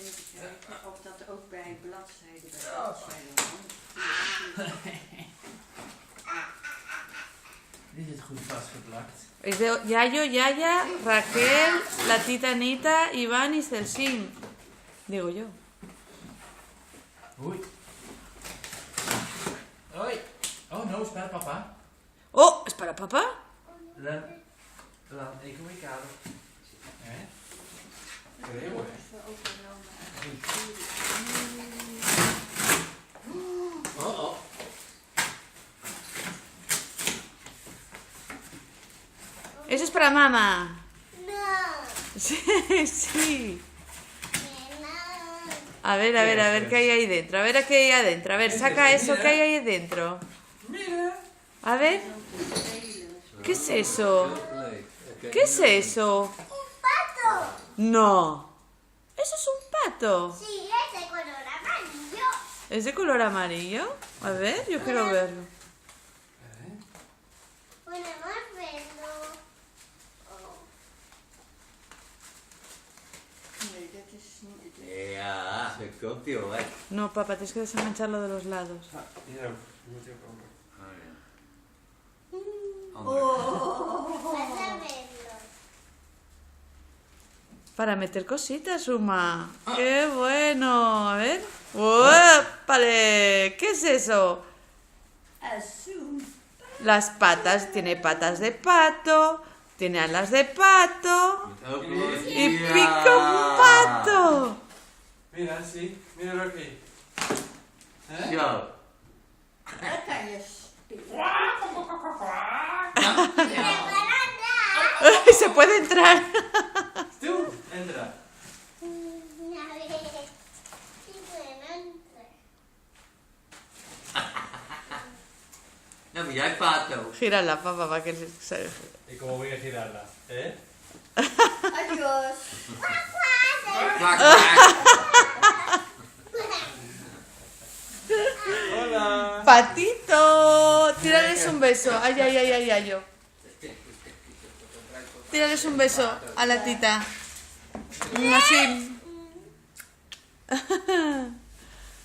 Even kijken of dat ook bij bladzijden bij Ja. Dit is goed vastgeplakt. Es de Yayo, Yaya, Raquel, la tita Anita, Iván y Celsim. Digo yo. Oei. Hoi. Oh, no, espera, papa. Oh, ¿es para papá? Laat ik hem kijken. Hè? Heel erg. even overgenomen. Oh, oh. Eso es para mamá. No. Sí, sí. No. A ver qué hay ahí dentro. A ver qué hay adentro. A ver, saca eso que hay ahí dentro. Mira. A ver, ¿qué es eso? ¿Qué es eso? Un pato. No. Eso es un pato. Sí, es de color amarillo. ¿Es de color amarillo? A ver, yo quiero verlo. Podemos verlo. Oh. Nee, dat is niet. Ja, dat komt joh, hè. No, papá, tienes que desengancharlo de los lados. Hier moet je ook over. Vas a verlo. Para meter cositas, Uma. ¡Qué bueno! A ver. ¡Vale! ¿Qué es eso? Azul. Las patas. Tiene patas de pato. Tiene alas de pato. Y pica un pato. Mira, zie. Mira Rocky. Hè? Zo. Daar kan je spelen. Se puede entrar. Stil. Entra. A ver. Sí, bueno, entra. Nou ben jij pato. Gírala, papá, para que se... Ik kom weer girarla. Hè? Adiós. Kwak, kwak. Hola. Patito, tírales un beso. Ay, ay, ay, ay, ay, yo. Tírales un beso a la tita. Así.